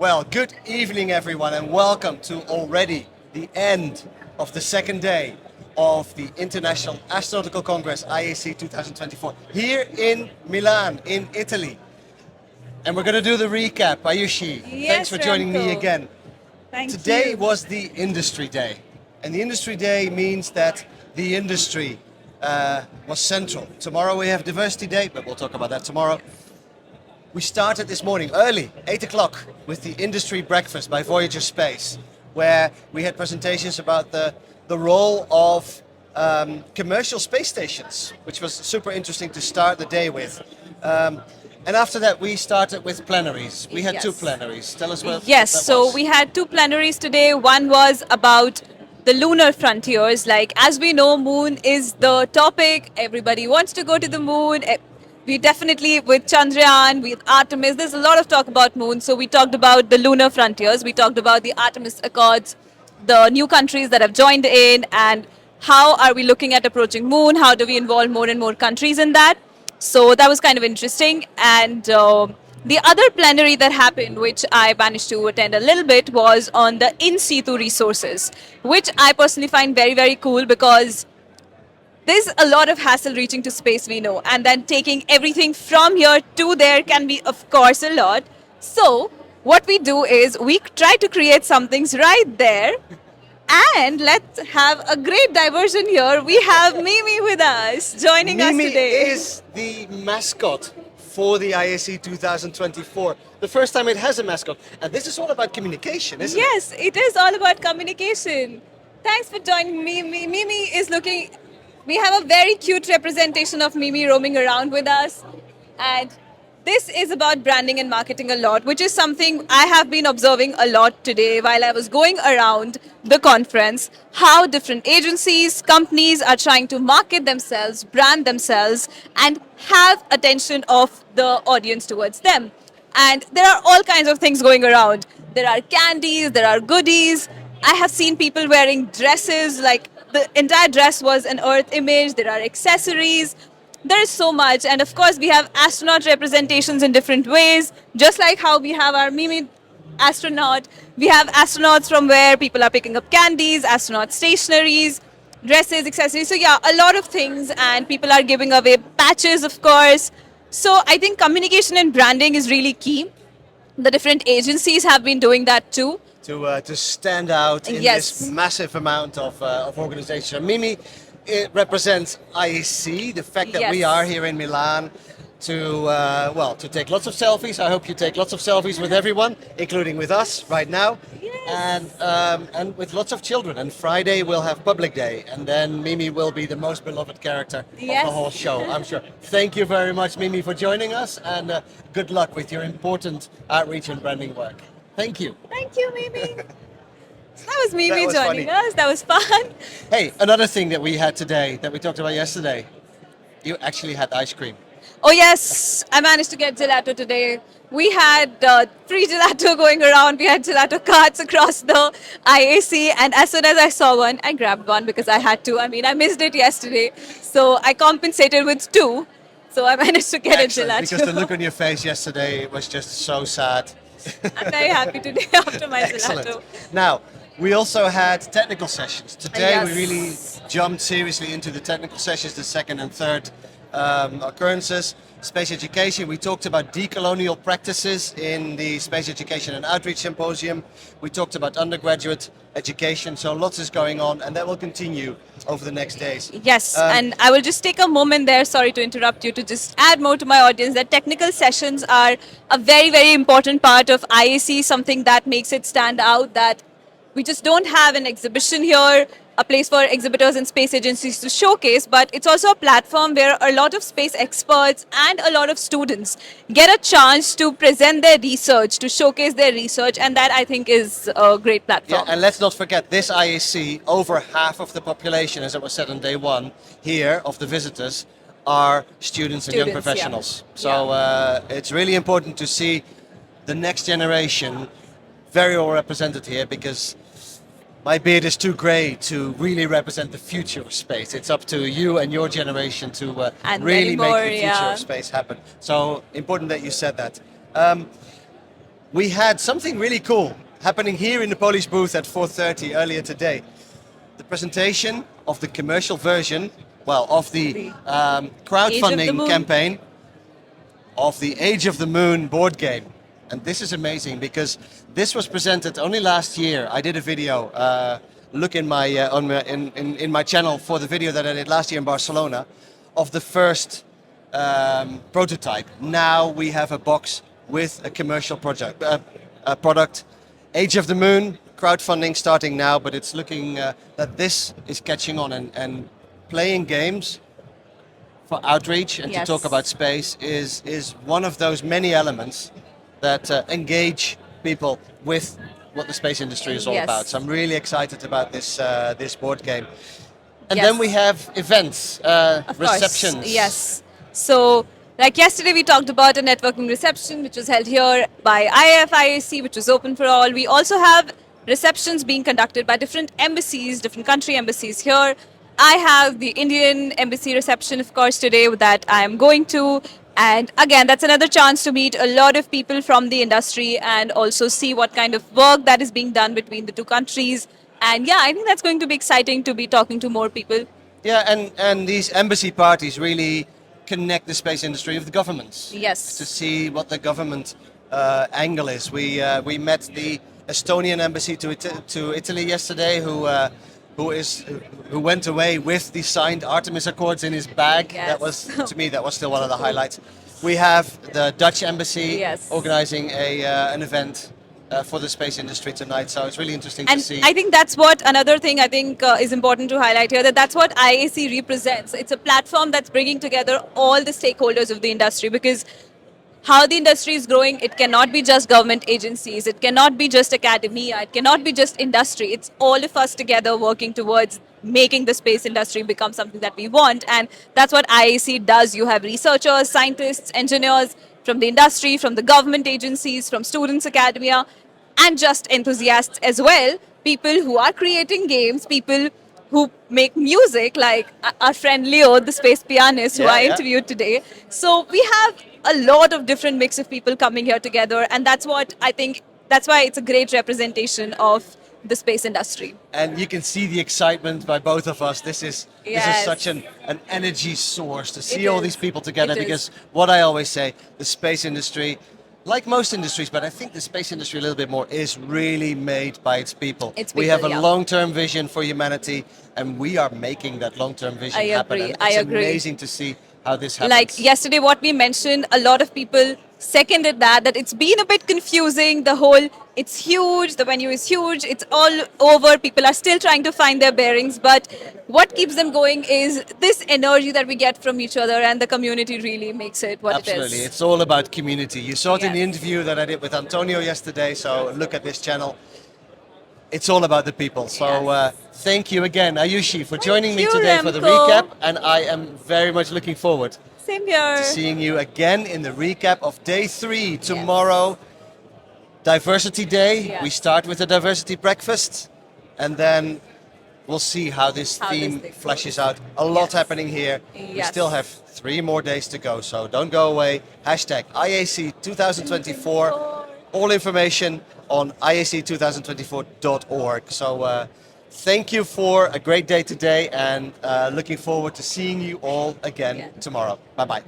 Well, good evening, everyone, and welcome to already the end of the second day of the International Astronautical Congress, IAC2024, here in Milan, in Italy. And we're going to do the recap. Ayushee, thanks for joining me again. Today was the Industry Day. And the Industry Day means that the industry was central. Tomorrow we have Diversity Day, but we'll talk about that tomorrow. We started this morning early, 8 o'clock, with the industry breakfast by Voyager Space, where we had presentations about the role of commercial space stations, which was super interesting to start the day with. And after that, we started with plenaries. We had two plenaries. Tell us what Yes, that so was. we had two plenaries today. One was about the lunar frontiers. Like, as we know, moon is the topic. Everybody wants to go to the moon. We definitely, with Chandrayaan, with Artemis, there's a lot of talk about moon. So we talked about the lunar frontiers. We talked about the Artemis Accords, the new countries that have joined in, and how are we looking at approaching moon? How do we involve more and more countries in that? So that was kind of interesting. And the other plenary that happened, which I managed to attend a little bit, was on the in situ resources, which I personally find very, very cool because there's a lot of hassle reaching to space, we know, and then taking everything from here to there can be, of course, a lot. So what we do is we try to create some things right there. And let's have a great diversion here. We have Mimi with us, joining us Mimi today. is the mascot for the IAC 2024. The first time it has a mascot. And this is all about communication, isn't it? Yes, it is all about communication. Thanks for joining me. Mimi is looking. We have a very cute representation of Mimi roaming around with us. And this is about branding and marketing a lot, which is something I have been observing a lot today while I was going around the conference, how different agencies, companies are trying to market themselves, brand themselves, and have attention of the audience towards them. And there are all kinds of things going around. There are candies, there are goodies. I have seen people wearing dresses, like the entire dress was an Earth image. There are accessories. There is so much. And of course, we have astronaut representations in different ways. Just like how we have our Mimi astronaut, we have astronauts from where people are picking up candies, astronaut stationaries, dresses, accessories. So yeah, a lot of things. And people are giving away patches, of course. So I think communication and branding is really key. The different agencies have been doing that too. To stand out in Yes. this massive amount of organization. Mimi, it represents IAC, the fact that we Yes. are here in Milan to take lots of selfies. I hope you take lots of selfies with everyone, including with us right now. Yes. And with lots of children. And Friday we'll have public day, and then Mimi will be the most beloved character of Yes. the whole show, I'm sure. Thank you very much, Mimi, for joining us, and good luck with your important outreach and branding work. Thank you. Thank you, Mimi. That was Mimi That was joining funny. us. That was fun. Hey, another thing that we had today, that we talked about yesterday, you actually had ice cream. Oh yes, I managed to get gelato today. We had free gelato going around. We had gelato carts across the IAC, and as soon as I saw one, I grabbed one because I had to. I mean, I missed it yesterday, so I compensated with two. So I managed to get Excellent, a gelato. because the look on your face yesterday was just so sad. I'm very happy today after my Excellent. gelato. Now, we also had technical sessions. Today we Yes. really jumped seriously into the technical sessions, the second and third occurrences. Space education, we talked about decolonial practices in the Space Education and Outreach Symposium. We talked about undergraduate education, so lots is going on, and that will continue over the next days. Yes, and I will just take a moment there, sorry to interrupt you, to just add more to my audience that technical sessions are a very, very important part of IAC, something that makes it stand out, that we just don't have an exhibition here, a place for exhibitors and space agencies to showcase, but it's also a platform where a lot of space experts and a lot of students get a chance to present their research, to showcase their research, and that I think is a great platform. Yeah, and let's not forget, this IAC, over half of the population, as it was said on day one, here, of the visitors, are students and young Students, yeah. professionals. So it's really important to see the next generation very well represented here, because my beard is too grey to really represent the future of space. It's up to you and your generation to And really many more, make the future yeah. of space happen. So important that you said that. we had something really cool happening here in the Polish booth at 4:30 earlier today. The presentation of the commercial version, well, of the crowdfunding campaign of the Age of the Moon board game. And this is amazing because this was presented only last year. I did a video, look in my, in my channel for the video that I did last year in Barcelona of the first prototype. Now we have a box with a commercial project, a product, Age of the Moon, crowdfunding starting now, but it's looking that this is catching on, and playing games for outreach and to talk about space is one of those many elements that engage people with what the space industry is all about. So I'm really excited about this this board game. And then we have events, receptions. Yes. So, like yesterday, we talked about a networking reception, which was held here by IAC, which was open for all. We also have receptions being conducted by different embassies, different country embassies here. I have the Indian embassy reception, of course, today that I am going to. And again, that's another chance to meet a lot of people from the industry and also see what kind of work that is being done between the two countries. And yeah, I think that's going to be exciting to be talking to more people. Yeah, and these embassy parties really connect the space industry with the governments. Yes. To see what the government angle is. We met the Estonian embassy to Italy yesterday, who went away with the signed Artemis Accords in his bag. Yes. That was, to me, that was still one of the highlights. We have the Dutch embassy organizing an event for the space industry tonight, so it's really interesting to see. I think that's what another thing I think is important to highlight here, that's what IAC represents. It's a platform that's bringing together all the stakeholders of the industry, because how the industry is growing, it cannot be just government agencies, it cannot be just academia, it cannot be just industry. It's all of us together working towards making the space industry become something that we want, and that's what IAC does. You have researchers, scientists, engineers from the industry, from the government agencies, from students, academia, and just enthusiasts as well. People who are creating games, people who make music, like our friend Leo, the space pianist who I interviewed today. So we have a lot of different mix of people coming here together, and that's what I think, that's why it's a great representation of the space industry. And you can see the excitement by both of us. This is such an energy source to see all these people together, because what I always say, the space industry, like most industries, but I think the space industry a little bit more, is really made by its people. We have a long-term vision for humanity, and we are making that long-term vision happen. And it's amazing to see how this happens. Like yesterday, what we mentioned, a lot of people seconded that it's been a bit confusing, the whole, it's huge, the venue is huge, it's all over, people are still trying to find their bearings, but what keeps them going is this energy that we get from each other, and the community really makes it what it is. Absolutely, it's all about community. You saw it in the interview that I did with Antonio yesterday, so look at this channel. It's all about the people. So thank you again, Ayushee, for joining me today for the recap, and I am very much looking forward to seeing you again in the recap of day 3 tomorrow. Diversity Day. We start with a diversity breakfast, and then we'll see how this theme fleshes out. A lot happening here. We still have 3 more days to go, so don't go away. Hashtag IAC2024. All information on IAC2024.org. So thank you for a great day today, and looking forward to seeing you all again tomorrow. Bye-bye.